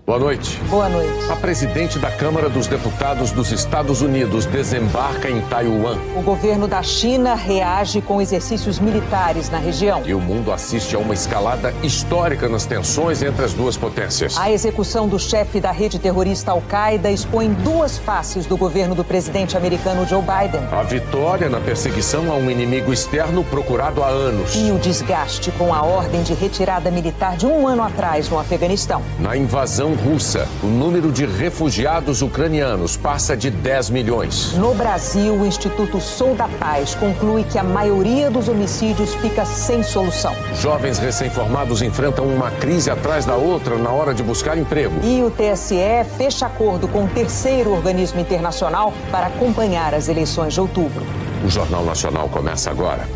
Boa noite. Boa noite. A presidente da Câmara dos Deputados dos Estados Unidos desembarca em Taiwan. O governo da China reage com exercícios militares na região. E o mundo assiste a uma escalada histórica nas tensões entre as duas potências. A execução do chefe da rede terrorista Al-Qaeda expõe duas faces do governo do presidente americano Joe Biden. A vitória na perseguição a um inimigo externo procurado há anos. E o desgaste com a ordem de retirada militar de um ano atrás no Afeganistão. Na invasão russa, o número de refugiados ucranianos passa de 10 milhões. No Brasil, o Instituto Sou da Paz conclui que a maioria dos homicídios fica sem solução. Jovens recém-formados enfrentam uma crise atrás da outra na hora de buscar emprego. E o TSE fecha acordo com o terceiro organismo internacional para acompanhar as eleições de outubro. O Jornal Nacional começa agora.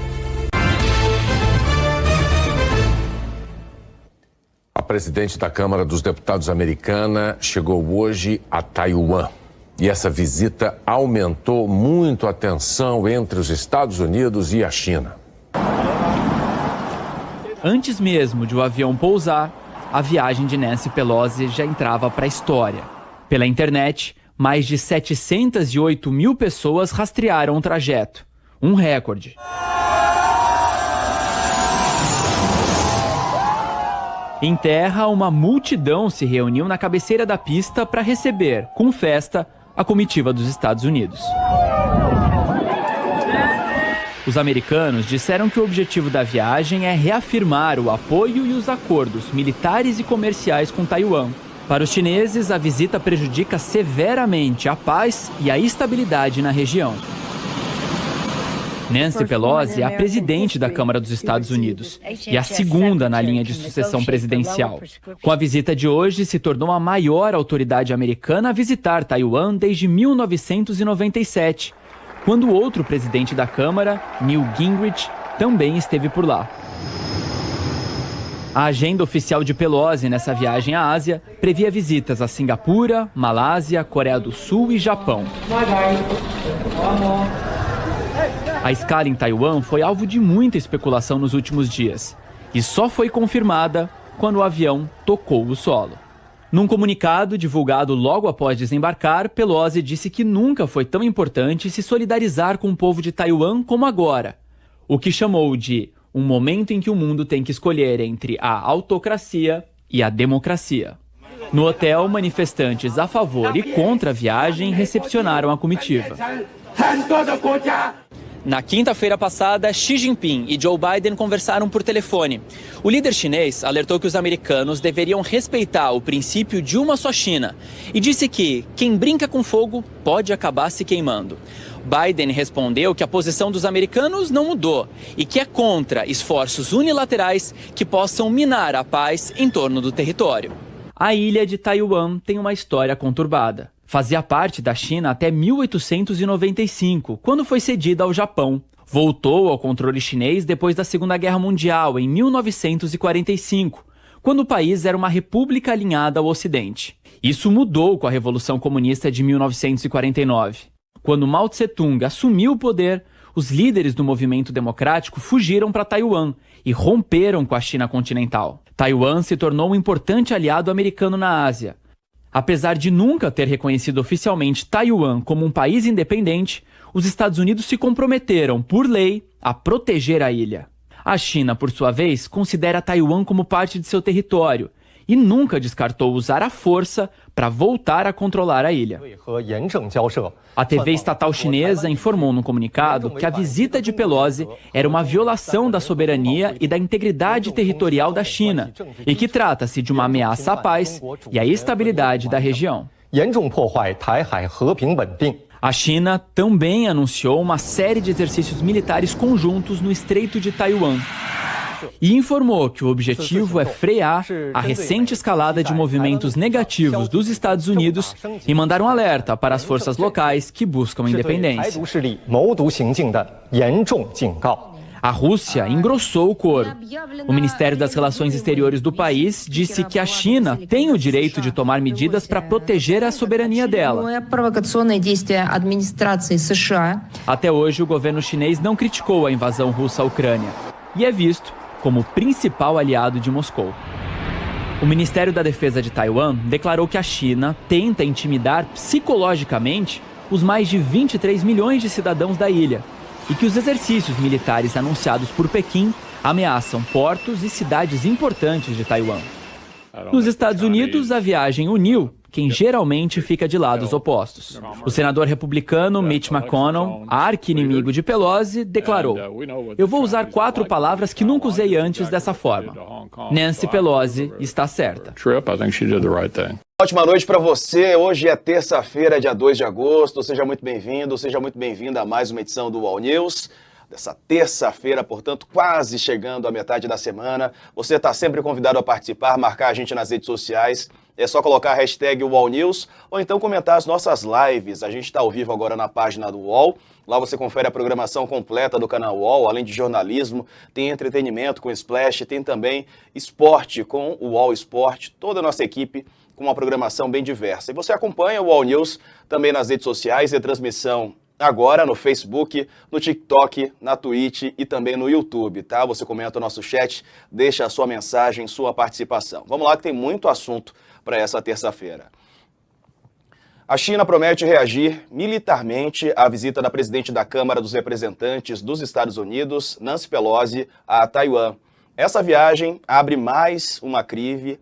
A presidente da Câmara dos Deputados americana chegou hoje a Taiwan. E essa visita aumentou muito a tensão entre os Estados Unidos e a China. Antes mesmo de o avião pousar, a viagem de Nancy Pelosi já entrava para a história. Pela internet, mais de 708 mil pessoas rastrearam o trajeto. Um recorde. Em terra, uma multidão se reuniu na cabeceira da pista para receber, com festa, a comitiva dos Estados Unidos. Os americanos disseram que o objetivo da viagem é reafirmar o apoio e os acordos militares e comerciais com Taiwan. Para os chineses, a visita prejudica severamente a paz e a estabilidade na região. Nancy Pelosi é a presidente da Câmara dos Estados Unidos e a segunda na linha de sucessão presidencial. Com a visita de hoje, se tornou a maior autoridade americana a visitar Taiwan desde 1997, quando o outro presidente da Câmara, Newt Gingrich, também esteve por lá. A agenda oficial de Pelosi nessa viagem à Ásia previa visitas a Singapura, Malásia, Coreia do Sul e Japão. A escala em Taiwan foi alvo de muita especulação nos últimos dias e só foi confirmada quando o avião tocou o solo. Num comunicado divulgado logo após desembarcar, Pelosi disse que nunca foi tão importante se solidarizar com o povo de Taiwan como agora, o que chamou de um momento em que o mundo tem que escolher entre a autocracia e a democracia. No hotel, manifestantes a favor e contra a viagem recepcionaram a comitiva. Na quinta-feira passada, Xi Jinping e Joe Biden conversaram por telefone. O líder chinês alertou que os americanos deveriam respeitar o princípio de uma só China e disse que quem brinca com fogo pode acabar se queimando. Biden respondeu que a posição dos americanos não mudou e que é contra esforços unilaterais que possam minar a paz em torno do território. A ilha de Taiwan tem uma história conturbada. Fazia parte da China até 1895, quando foi cedida ao Japão. Voltou ao controle chinês depois da Segunda Guerra Mundial, em 1945, quando o país era uma república alinhada ao Ocidente. Isso mudou com a Revolução Comunista de 1949. Quando Mao Tse-tung assumiu o poder, os líderes do movimento democrático fugiram para Taiwan e romperam com a China continental. Taiwan se tornou um importante aliado americano na Ásia. Apesar de nunca ter reconhecido oficialmente Taiwan como um país independente, os Estados Unidos se comprometeram, por lei, a proteger a ilha. A China, por sua vez, considera Taiwan como parte de seu território e nunca descartou usar a força para voltar a controlar a ilha. A TV estatal chinesa informou no comunicado que a visita de Pelosi era uma violação da soberania e da integridade territorial da China e que trata-se de uma ameaça à paz e à estabilidade da região. A China também anunciou uma série de exercícios militares conjuntos no Estreito de Taiwan e informou que o objetivo é frear a recente escalada de movimentos negativos dos Estados Unidos e mandar um alerta para as forças locais que buscam independência. A Rússia engrossou o coro. O Ministério das Relações Exteriores do país disse que a China tem o direito de tomar medidas para proteger a soberania dela. Até hoje, o governo chinês não criticou a invasão russa à Ucrânia e é visto como o principal aliado de Moscou. O Ministério da Defesa de Taiwan declarou que a China tenta intimidar psicologicamente os mais de 23 milhões de cidadãos da ilha e que os exercícios militares anunciados por Pequim ameaçam portos e cidades importantes de Taiwan. Nos Estados Unidos, a viagem uniu quem geralmente fica de lados opostos. O senador republicano Mitch McConnell, arqui-inimigo de Pelosi, declarou: "Eu vou usar 4 palavras que nunca usei antes dessa forma. Nancy Pelosi está certa." Ótima noite para você. Hoje é terça-feira, dia 2 de agosto. Seja muito bem-vindo, seja muito bem-vinda a mais uma edição do UOL News. Dessa terça-feira, portanto, quase chegando à metade da semana. Você está sempre convidado a participar, marcar a gente nas redes sociais. É só colocar a hashtag UOL News ou então comentar as nossas lives. A gente está ao vivo agora na página do UOL. Lá você confere a programação completa do canal UOL, além de jornalismo, tem entretenimento com Splash, tem também esporte com o UOL Esporte, toda a nossa equipe com uma programação bem diversa. E você acompanha o UOL News também nas redes sociais, retransmissão agora no Facebook, no TikTok, na Twitch e também no YouTube, tá? Você comenta o nosso chat, deixa a sua mensagem, sua participação. Vamos lá que tem muito assunto para essa terça-feira. A China promete reagir militarmente à visita da presidente da Câmara dos Representantes dos Estados Unidos, Nancy Pelosi, a Taiwan. Essa viagem abre mais uma crise,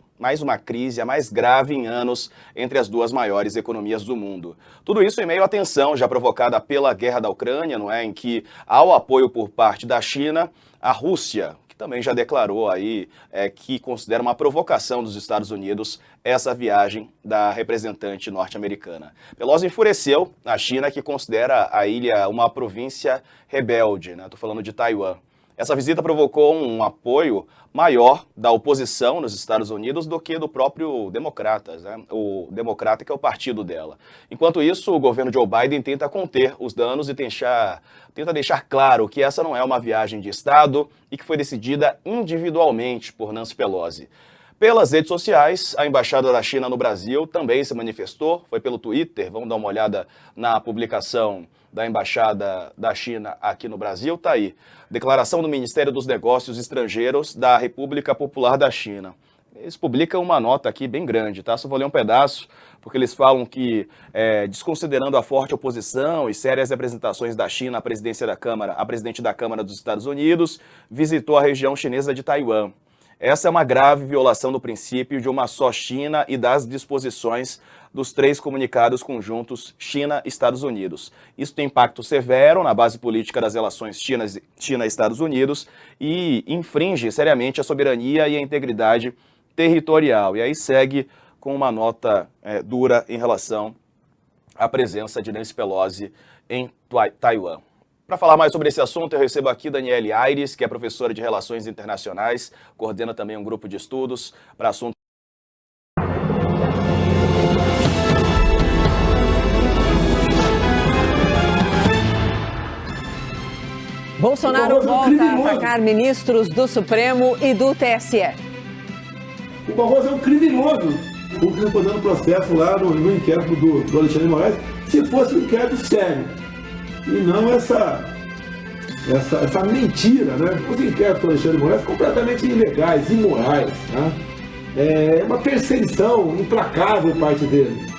a mais grave em anos, entre as duas maiores economias do mundo. Tudo isso em meio à tensão já provocada pela guerra da Ucrânia, não é? Em que, ao apoio por parte da China, a Rússia, que também já declarou aí que considera uma provocação dos Estados Unidos essa viagem da representante norte-americana. Pelosi enfureceu a China, que considera a ilha uma província rebelde, né? Estou falando de Taiwan. Essa visita provocou um apoio maior da oposição nos Estados Unidos do que do próprio Democratas, né? O Democrata, que é o partido dela. Enquanto isso, o governo Joe Biden tenta conter os danos e tenta deixar claro que essa não é uma viagem de Estado e que foi decidida individualmente por Nancy Pelosi. Pelas redes sociais, a Embaixada da China no Brasil também se manifestou, foi pelo Twitter, vamos dar uma olhada na publicação da Embaixada da China aqui no Brasil, tá aí. Declaração do Ministério dos Negócios Estrangeiros da República Popular da China. Eles publicam uma nota aqui bem grande, tá? Só vou ler um pedaço, porque eles falam que, desconsiderando a forte oposição e sérias representações da China à presidência da Câmara, a presidente da Câmara dos Estados Unidos visitou a região chinesa de Taiwan. Essa é uma grave violação do princípio de uma só China e das disposições dos 3 comunicados conjuntos China-Estados Unidos. Isso tem impacto severo na base política das relações China-Estados Unidos e infringe seriamente a soberania e a integridade territorial. E aí segue com uma nota dura em relação à presença de Nancy Pelosi em Taiwan. Para falar mais sobre esse assunto, eu recebo aqui Daniele Aires, que é professora de Relações Internacionais, coordena também um grupo de estudos para assuntos. Bolsonaro volta a atacar ministros do Supremo e do TSE. O Barroso é um criminoso. O que está dando processo lá no inquérito do Alexandre de Moraes, se fosse um inquérito sério. E não essa mentira, né? Os inquéritos do Alexandre de Moraes são completamente ilegais, imorais, né? É uma perseguição implacável por parte dele.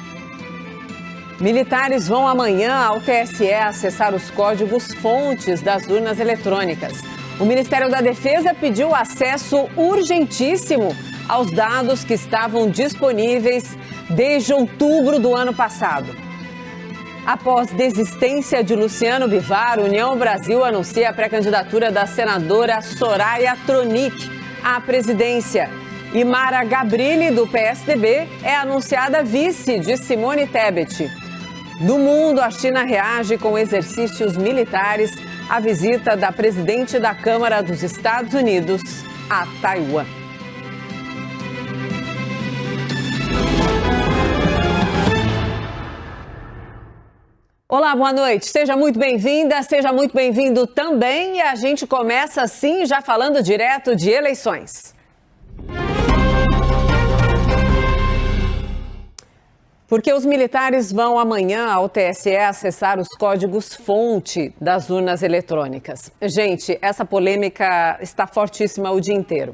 Militares vão amanhã ao TSE acessar os códigos-fontes das urnas eletrônicas. O Ministério da Defesa pediu acesso urgentíssimo aos dados que estavam disponíveis desde outubro do ano passado. Após desistência de Luciano Bivar, União Brasil anuncia a pré-candidatura da senadora Soraya Tronic à presidência. E Mara Gabrilli, do PSDB, é anunciada vice de Simone Tebet. No mundo, a China reage com exercícios militares à visita da presidente da Câmara dos Estados Unidos a Taiwan. Olá, boa noite. Seja muito bem-vinda, seja muito bem-vindo também. E a gente começa assim, já falando direto de eleições. Porque os militares vão amanhã ao TSE acessar os códigos-fonte das urnas eletrônicas. Gente, essa polêmica está fortíssima o dia inteiro.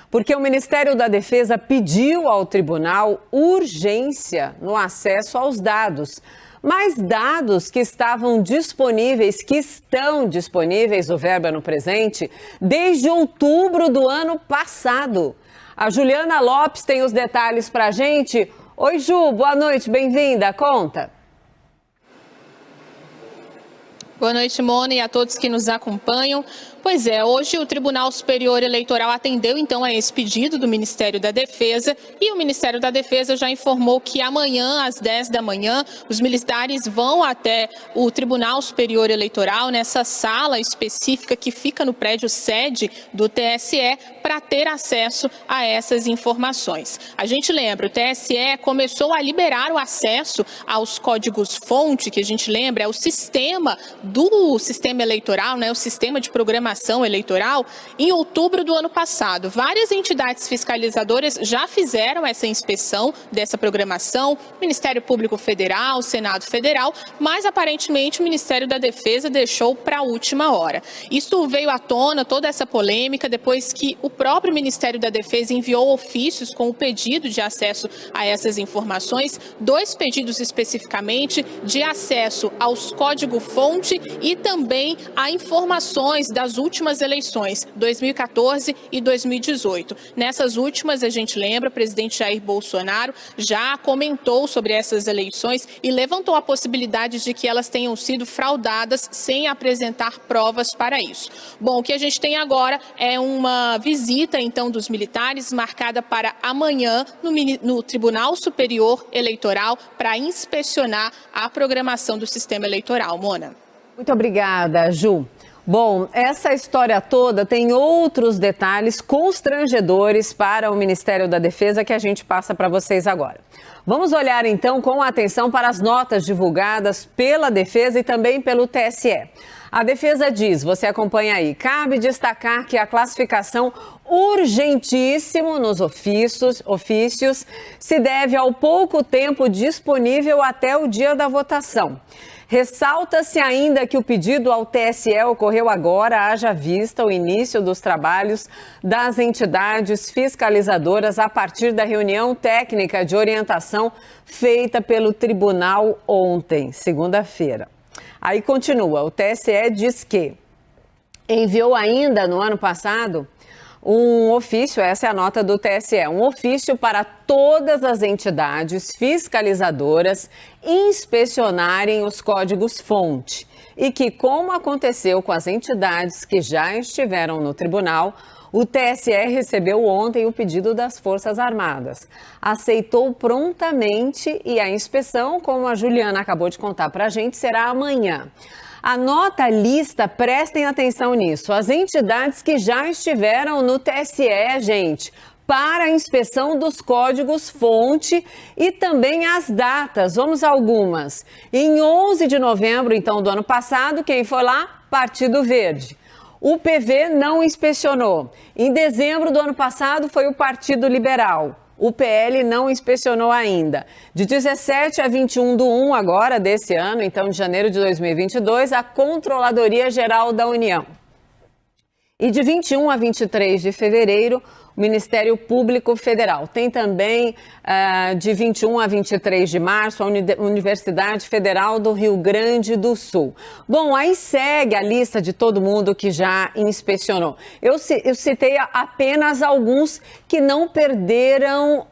porque o Ministério da Defesa pediu ao tribunal urgência no acesso aos dados. Mas dados que estão disponíveis, o verbo é no presente, desde outubro do ano passado. A Juliana Lopes tem os detalhes para a gente. Oi, Ju, boa noite, bem-vinda, conta. Boa noite, Mona, e a todos que nos acompanham. Pois é, hoje o Tribunal Superior Eleitoral atendeu então a esse pedido do Ministério da Defesa e o Ministério da Defesa já informou que amanhã, às 10 da manhã, os militares vão até o Tribunal Superior Eleitoral, nessa sala específica que fica no prédio sede do TSE, para ter acesso a essas informações. A gente lembra, o TSE começou a liberar o acesso aos códigos-fonte, que a gente lembra é o sistema do sistema eleitoral, né, o sistema de programação eleitoral, em outubro do ano passado. Várias entidades fiscalizadoras já fizeram essa inspeção dessa programação, Ministério Público Federal, Senado Federal, mas aparentemente o Ministério da Defesa deixou para a última hora. Isso veio à tona, toda essa polêmica, depois que o próprio Ministério da Defesa enviou ofícios com o pedido de acesso a essas informações, 2 pedidos especificamente de acesso aos código-fonte e também a informações das últimas eleições, 2014 e 2018. Nessas últimas, a gente lembra, o presidente Jair Bolsonaro já comentou sobre essas eleições e levantou a possibilidade de que elas tenham sido fraudadas sem apresentar provas para isso. Bom, o que a gente tem agora é uma visita, então, dos militares marcada para amanhã no Tribunal Superior Eleitoral para inspecionar a programação do sistema eleitoral. Mona. Muito obrigada, Ju. Bom, essa história toda tem outros detalhes constrangedores para o Ministério da Defesa que a gente passa para vocês agora. Vamos olhar então com atenção para as notas divulgadas pela Defesa e também pelo TSE. A Defesa diz, você acompanha aí, cabe destacar que a classificação urgentíssimo nos ofícios se deve ao pouco tempo disponível até o dia da votação. Ressalta-se ainda que o pedido ao TSE ocorreu agora, haja vista o início dos trabalhos das entidades fiscalizadoras a partir da reunião técnica de orientação feita pelo tribunal ontem, segunda-feira. Aí continua, o TSE diz que enviou ainda no ano passado um ofício, essa é a nota do TSE, um ofício para todas as entidades fiscalizadoras inspecionarem os códigos-fonte e que, como aconteceu com as entidades que já estiveram no tribunal, o TSE recebeu ontem o pedido das Forças Armadas. Aceitou prontamente e a inspeção, como a Juliana acabou de contar para a gente, será amanhã. A nota lista, prestem atenção nisso, as entidades que já estiveram no TSE, gente, para a inspeção dos códigos-fonte e também as datas. Vamos a algumas. Em 11 de novembro, então, do ano passado, quem foi lá? Partido Verde. O PV não inspecionou. Em dezembro do ano passado foi o Partido Liberal. O PL não inspecionou ainda. De 17 a 21 do 1 agora, desse ano, então de janeiro de 2022, a Controladoria Geral da União. E de 21 a 23 de fevereiro, o Ministério Público Federal. Tem também, de 21 a 23 de março, a Universidade Federal do Rio Grande do Sul. Bom, aí segue a lista de todo mundo que já inspecionou. Eu citei apenas alguns que não perderam,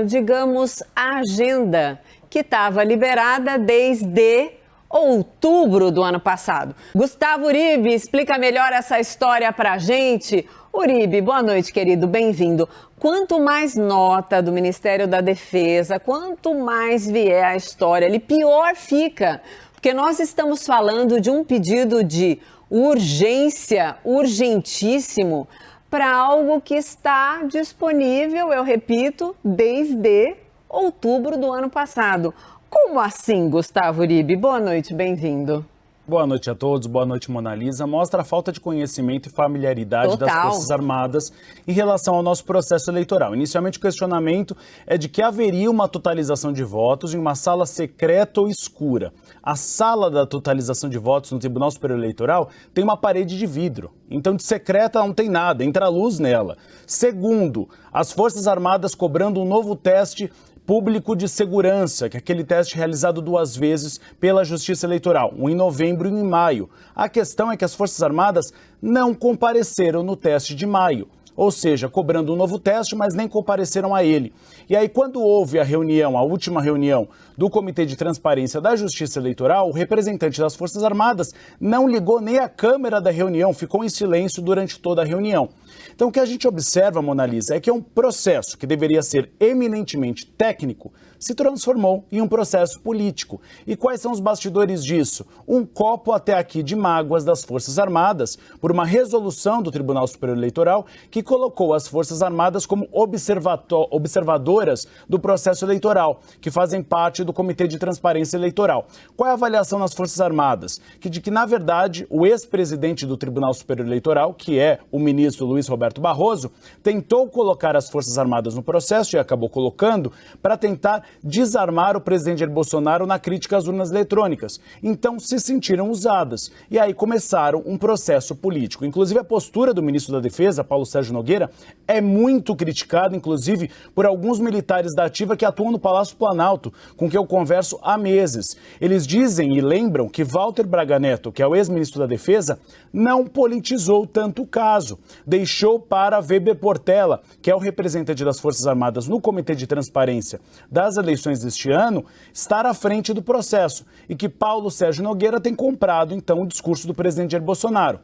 digamos, a agenda que estava liberada desde outubro do ano passado. Gustavo Uribe explica melhor essa história pra gente. Uribe, boa noite, querido, bem-vindo. Quanto mais nota do Ministério da Defesa, quanto mais vier a história, ele pior fica, porque nós estamos falando de um pedido de urgência, urgentíssimo, para algo que está disponível, eu repito, desde outubro do ano passado. Como assim, Gustavo Uribe? Boa noite, bem-vindo. Boa noite a todos, boa noite, Mona Lisa. Mostra a falta de conhecimento e familiaridade das Forças Armadas em relação ao nosso processo eleitoral. Inicialmente, o questionamento é de que haveria uma totalização de votos em uma sala secreta ou escura. A sala da totalização de votos no Tribunal Superior Eleitoral tem uma parede de vidro. Então, de secreta não tem nada, entra luz nela. Segundo, as Forças Armadas cobrando um novo teste público de segurança, que é aquele teste realizado 2 vezes pela Justiça Eleitoral, um em novembro e um em maio. A questão é que as Forças Armadas não compareceram no teste de maio, ou seja, cobrando um novo teste, mas nem compareceram a ele. E aí, quando houve a reunião, a última reunião do Comitê de Transparência da Justiça Eleitoral, o representante das Forças Armadas não ligou nem a câmera da reunião, ficou em silêncio durante toda a reunião. Então, o que a gente observa, Mona Lisa, é que um processo que deveria ser eminentemente técnico se transformou em um processo político. E quais são os bastidores disso? Um copo até aqui de mágoas das Forças Armadas por uma resolução do Tribunal Superior Eleitoral que colocou as Forças Armadas como observadoras do processo eleitoral, que fazem parte do Comitê de Transparência Eleitoral. Qual é a avaliação nas Forças Armadas? De que, na verdade, o ex-presidente do Tribunal Superior Eleitoral, que é o ministro Luiz Roberto Barroso, tentou colocar as Forças Armadas no processo e acabou colocando para tentar desarmar o presidente Jair Bolsonaro na crítica às urnas eletrônicas. Então se sentiram usadas e aí começaram um processo político. Inclusive a postura do ministro da Defesa, Paulo Sérgio Nogueira, é muito criticada, inclusive por alguns militares da ativa que atuam no Palácio Planalto, com quem eu converso há meses. Eles dizem e lembram que Walter Braga Neto, que é o ex-ministro da Defesa, não politizou tanto o caso. Deixou para Weber Portela, que é o representante das Forças Armadas no Comitê de Transparência das eleições deste ano, estar à frente do processo e que Paulo Sérgio Nogueira tem comprado, então, o discurso do presidente Jair Bolsonaro.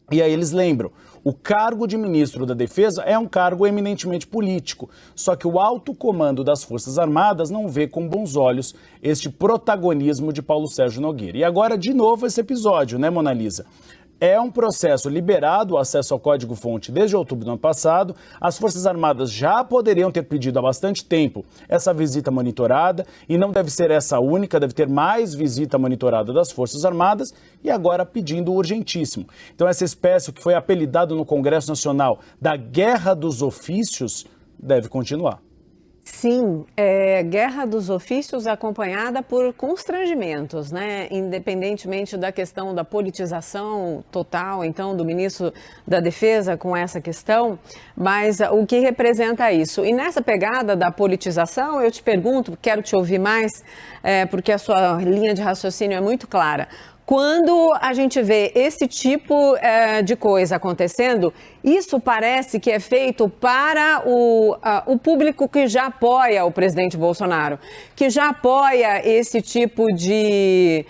E aí eles lembram, o cargo de ministro da Defesa é um cargo eminentemente político, só que o alto comando das Forças Armadas não vê com bons olhos este protagonismo de Paulo Sérgio Nogueira. E agora, de novo, esse episódio, né, Mona Lisa? É um processo liberado o acesso ao código-fonte desde outubro do ano passado. As Forças Armadas já poderiam ter pedido há bastante tempo essa visita monitorada e não deve ser essa única, deve ter mais visita monitorada das Forças Armadas e agora pedindo urgentíssimo. Então essa espécie que foi apelidado no Congresso Nacional da Guerra dos Ofícios deve continuar. Sim, guerra dos ofícios acompanhada por constrangimentos, né? Independentemente da questão da politização total, então, do ministro da Defesa com essa questão, mas o que representa isso? E nessa pegada da politização, eu te pergunto, quero te ouvir mais, porque a sua linha de raciocínio é muito clara. Quando a gente vê esse tipo de coisa acontecendo, isso parece que é feito para o público que já apoia o presidente Bolsonaro, que já apoia esse tipo de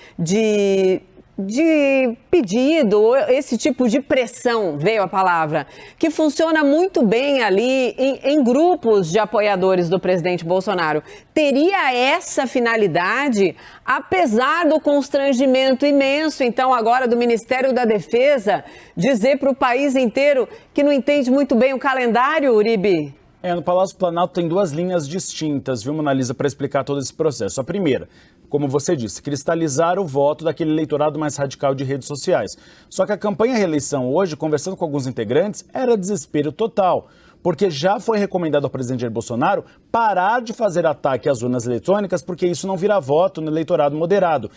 pedido, esse tipo de pressão, veio a palavra, que funciona muito bem ali em grupos de apoiadores do presidente Bolsonaro. Teria essa finalidade, apesar do constrangimento imenso, então, agora do Ministério da Defesa, dizer para o país inteiro que não entende muito bem o calendário, Uribe? No Palácio Planalto tem 2 linhas distintas, viu, Mona Lisa, para explicar todo esse processo. A primeira, como você disse, cristalizar o voto daquele eleitorado mais radical de redes sociais. Só que a campanha reeleição hoje, conversando com alguns integrantes, era desespero total, porque já foi recomendado ao presidente Jair Bolsonaro parar de fazer ataque às urnas eletrônicas, porque isso não vira voto no eleitorado moderado.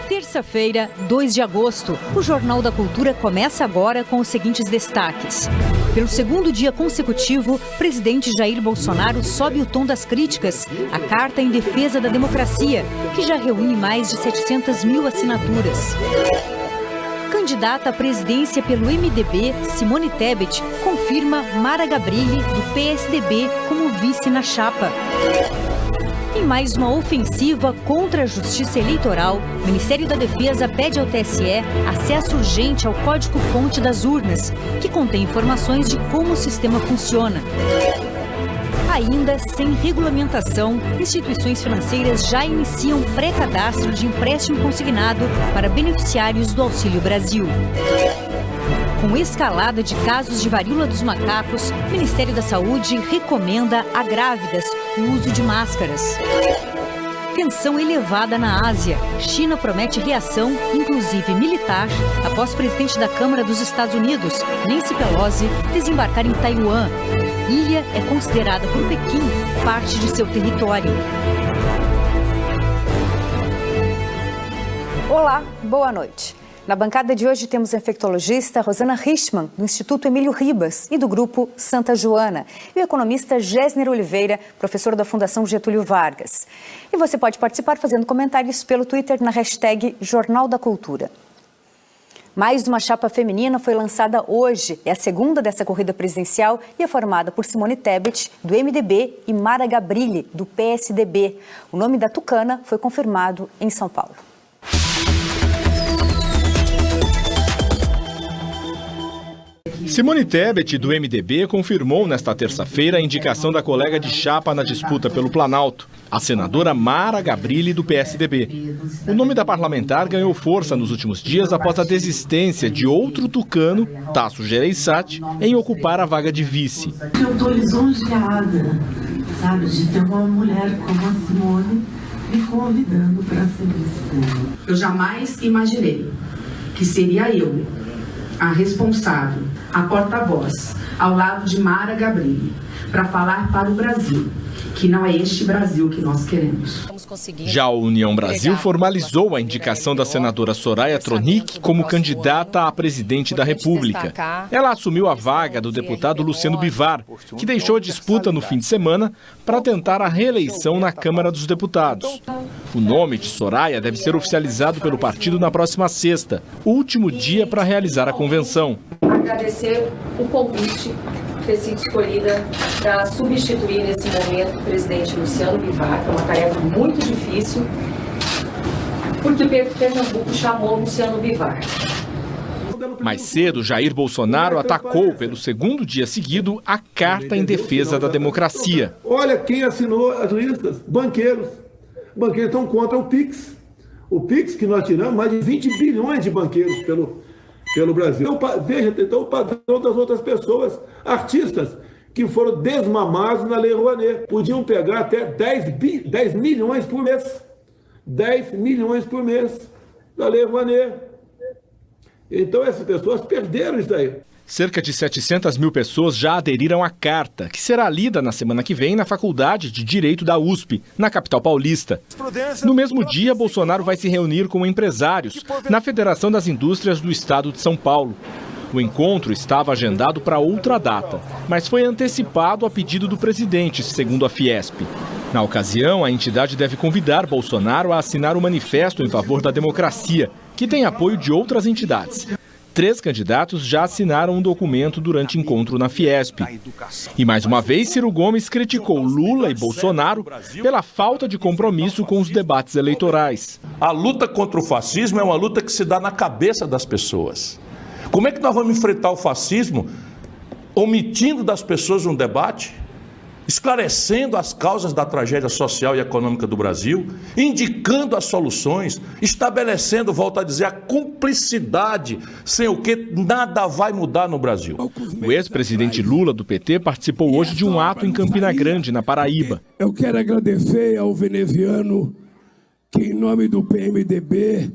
Terça-feira, 2 de agosto, o Jornal da Cultura começa agora com os seguintes destaques. Pelo segundo dia consecutivo, presidente Jair Bolsonaro sobe o tom das críticas à Carta em Defesa da Democracia, que já reúne mais de 700 mil assinaturas. Candidata à presidência pelo MDB, Simone Tebet confirma Mara Gabrilli, do PSDB, como vice na chapa. Em mais uma ofensiva contra a Justiça Eleitoral, o Ministério da Defesa pede ao TSE acesso urgente ao código-fonte das urnas, que contém informações de como o sistema funciona. Ainda sem regulamentação, instituições financeiras já iniciam pré-cadastro de empréstimo consignado para beneficiários do Auxílio Brasil. Com escalada de casos de varíola dos macacos, o Ministério da Saúde recomenda a grávidas o uso de máscaras. Tensão elevada na Ásia. China promete reação, inclusive militar, após o presidente da Câmara dos Estados Unidos, Nancy Pelosi, desembarcar em Taiwan. Ilha é considerada por Pequim parte de seu território. Olá, boa noite. Na bancada de hoje temos a infectologista Rosana Richman, do Instituto Emílio Ribas e do Grupo Santa Joana, e o economista Gessner Oliveira, professor da Fundação Getúlio Vargas. E você pode participar fazendo comentários pelo Twitter na hashtag Jornal da Cultura. Mais uma chapa feminina foi lançada hoje. É a segunda dessa corrida presidencial e é formada por Simone Tebet, do MDB, e Mara Gabrilli, do PSDB. O nome da tucana foi confirmado em São Paulo. Simone Tebet, do MDB, confirmou nesta terça-feira a indicação da colega de chapa na disputa pelo Planalto, a senadora Mara Gabrilli, do PSDB. O nome da parlamentar ganhou força nos últimos dias após a desistência de outro tucano, Tasso Gereissati, em ocupar a vaga de vice. Eu estou lisonjeada, sabe, de ter uma mulher como a Simone me convidando para ser vice. Eu jamais imaginei que seria eu a responsável, a porta-voz, ao lado de Mara Gabrilli, para falar para o Brasil, que não é este Brasil que nós queremos. Já a União Brasil formalizou a indicação da senadora Soraya Tronic como candidata a presidente da República. Ela assumiu a vaga do deputado Luciano Bivar, que deixou a disputa no fim de semana para tentar a reeleição na Câmara dos Deputados. O nome de Soraya deve ser oficializado pelo partido na próxima sexta, último dia para realizar a convenção. Agradecer o convite ter sido escolhida para substituir nesse momento o presidente Luciano Bivar, que é uma tarefa muito difícil, porque Pernambuco chamou Luciano Bivar. Mais cedo, Jair Bolsonaro atacou pelo segundo dia seguido a Carta em Defesa da Democracia. Olha quem assinou as listas, banqueiros. Banqueiros estão contra o PIX. O PIX que nós tiramos, mais de 20 bilhões de banqueiros pelo Brasil. Então, veja, então, o padrão das outras pessoas, artistas que foram desmamados na Lei Rouanet, podiam pegar até 10 milhões por mês. 10 milhões por mês da Lei Rouanet. Então essas pessoas perderam isso aí. Cerca de 700 mil pessoas já aderiram à carta, que será lida na semana que vem na Faculdade de Direito da USP, na capital paulista. No mesmo dia, Bolsonaro vai se reunir com empresários na Federação das Indústrias do Estado de São Paulo. O encontro estava agendado para outra data, mas foi antecipado a pedido do presidente, segundo a Fiesp. Na ocasião, a entidade deve convidar Bolsonaro a assinar o manifesto em favor da democracia, que tem apoio de outras entidades. 3 candidatos já assinaram um documento durante encontro na Fiesp. E mais uma vez, Ciro Gomes criticou Lula e Bolsonaro pela falta de compromisso com os debates eleitorais. A luta contra o fascismo é uma luta que se dá na cabeça das pessoas. Como é que nós vamos enfrentar o fascismo omitindo das pessoas um debate? Esclarecendo as causas da tragédia social e econômica do Brasil, indicando as soluções, estabelecendo, volto a dizer, a cumplicidade, sem o que nada vai mudar no Brasil. O ex-presidente Lula, do PT, participou hoje de um ato em Campina Grande, na Paraíba. Eu quero agradecer ao veneziano que, em nome do PMDB,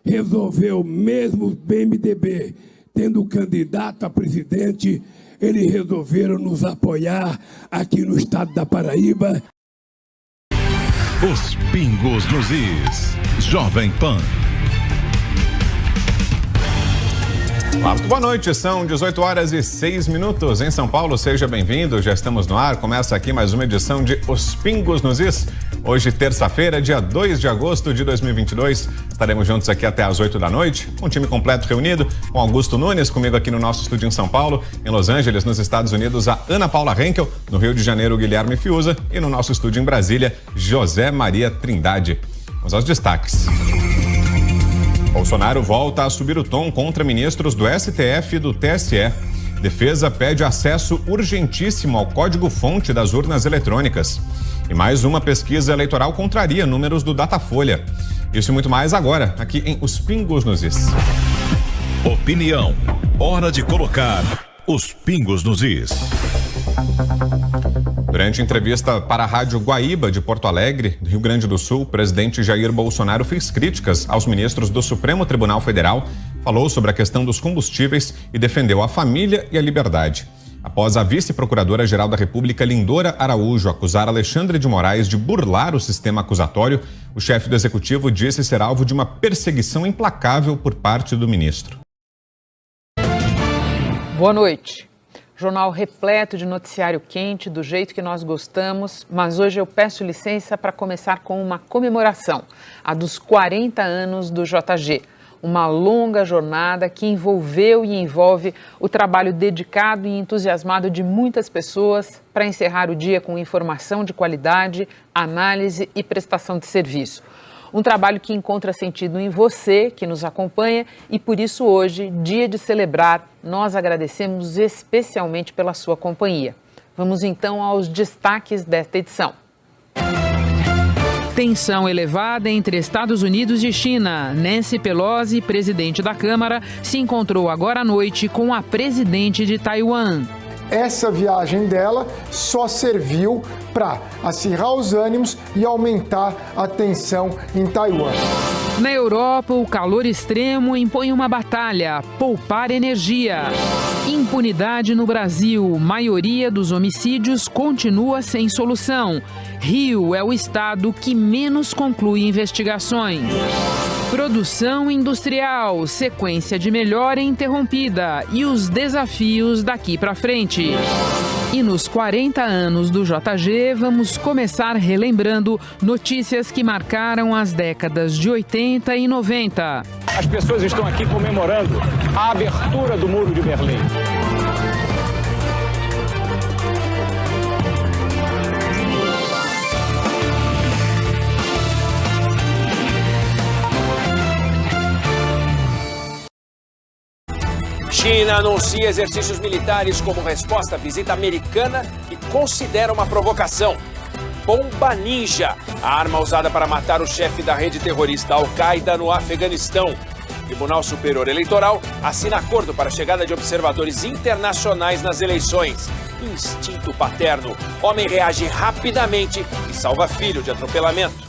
resolveu, mesmo o PMDB tendo candidato a presidente, eles resolveram nos apoiar aqui no estado da Paraíba. Os pingos nos is. Jovem Pan. Muito boa noite, são 18 horas e 6 minutos em São Paulo, seja bem-vindo, já estamos no ar, começa aqui mais uma edição de Os Pingos nos Is. Hoje, terça-feira, dia 2 de agosto de 2022, estaremos juntos aqui até às 8 da noite, com o time completo reunido, com Augusto Nunes, comigo aqui no nosso estúdio em São Paulo, em Los Angeles, nos Estados Unidos, a Ana Paula Henkel, no Rio de Janeiro, Guilherme Fiuza, e no nosso estúdio em Brasília, José Maria Trindade. Vamos aos destaques. Bolsonaro volta a subir o tom contra ministros do STF e do TSE. Defesa pede acesso urgentíssimo ao código-fonte das urnas eletrônicas. E mais uma pesquisa eleitoral contraria números do Datafolha. Isso e muito mais agora, aqui em Os Pingos nos Is. Opinião, hora de colocar os pingos nos is. Durante entrevista para a Rádio Guaíba de Porto Alegre, Rio Grande do Sul, o presidente Jair Bolsonaro fez críticas aos ministros do Supremo Tribunal Federal, falou sobre a questão dos combustíveis e defendeu a família e a liberdade. Após a vice-procuradora-geral da República, Lindora Araújo, acusar Alexandre de Moraes de burlar o sistema acusatório, o chefe do executivo disse ser alvo de uma perseguição implacável por parte do ministro. Boa noite. Jornal repleto de noticiário quente, do jeito que nós gostamos, mas hoje eu peço licença para começar com uma comemoração, a dos 40 anos do JG. Uma longa jornada que envolveu e envolve o trabalho dedicado e entusiasmado de muitas pessoas para encerrar o dia com informação de qualidade, análise e prestação de serviço. Um trabalho que encontra sentido em você, que nos acompanha, e por isso hoje, dia de celebrar, nós agradecemos especialmente pela sua companhia. Vamos então aos destaques desta edição. Tensão elevada entre Estados Unidos e China. Nancy Pelosi, presidente da Câmara, se encontrou agora à noite com a presidente de Taiwan. Essa viagem dela só serviu para acirrar os ânimos e aumentar a tensão em Taiwan. Na Europa, o calor extremo impõe uma batalha: poupar energia. Impunidade no Brasil. Maioria dos homicídios continua sem solução. Rio é o estado que menos conclui investigações. Produção industrial, sequência de melhora interrompida e os desafios daqui para frente. E nos 40 anos do JG, vamos começar relembrando notícias que marcaram as décadas de 80 e 90. As pessoas estão aqui comemorando a abertura do Muro de Berlim. China anuncia exercícios militares como resposta à visita americana e considera uma provocação. Bomba Ninja, a arma usada para matar o chefe da rede terrorista Al-Qaeda no Afeganistão. O Tribunal Superior Eleitoral assina acordo para a chegada de observadores internacionais nas eleições. Instinto paterno. Homem reage rapidamente e salva filho de atropelamento.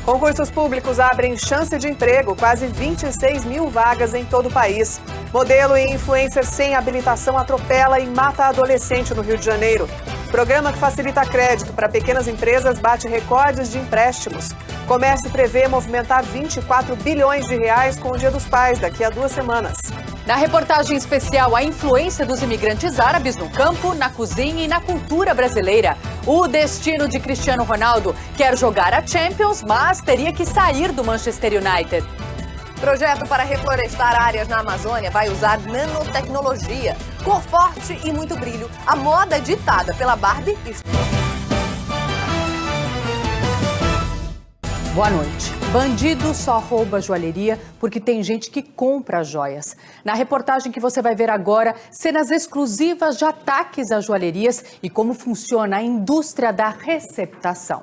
Concursos públicos abrem chance de emprego, quase 26 mil vagas em todo o país. Modelo e influencer sem habilitação atropela e mata adolescente no Rio de Janeiro. Programa que facilita crédito para pequenas empresas bate recordes de empréstimos. Comércio prevê movimentar 24 bilhões de reais com o Dia dos Pais daqui a 2 semanas. Na reportagem especial, a influência dos imigrantes árabes no campo, na cozinha e na cultura brasileira. O destino de Cristiano Ronaldo: quer jogar a Champions, mas teria que sair do Manchester United. Projeto para reflorestar áreas na Amazônia vai usar nanotecnologia, cor forte e muito brilho. A moda ditada pela Barbie. Boa noite. Bandido só rouba joalheria porque tem gente que compra joias. Na reportagem que você vai ver agora, cenas exclusivas de ataques a joalherias e como funciona a indústria da receptação.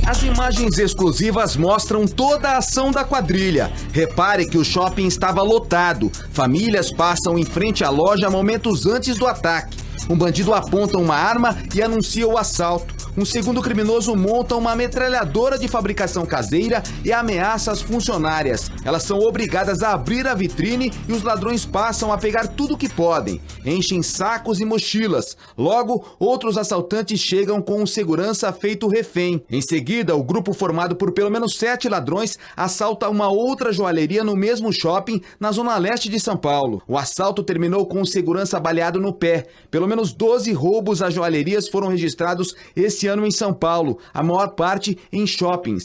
As imagens exclusivas mostram toda a ação da quadrilha. Repare que o shopping estava lotado. Famílias passam em frente à loja momentos antes do ataque. Um bandido aponta uma arma e anuncia o assalto. Um segundo criminoso monta uma metralhadora de fabricação caseira e ameaça as funcionárias. Elas são obrigadas a abrir a vitrine e os ladrões passam a pegar tudo que podem. Enchem sacos e mochilas. Logo, outros assaltantes chegam com um segurança feito refém. Em seguida, o grupo formado por pelo menos 7 ladrões assalta uma outra joalheria no mesmo shopping na zona leste de São Paulo. O assalto terminou com um segurança baleado no pé. Pelo menos 12 roubos a joalherias foram registrados esse ano em São Paulo, a maior parte em shoppings.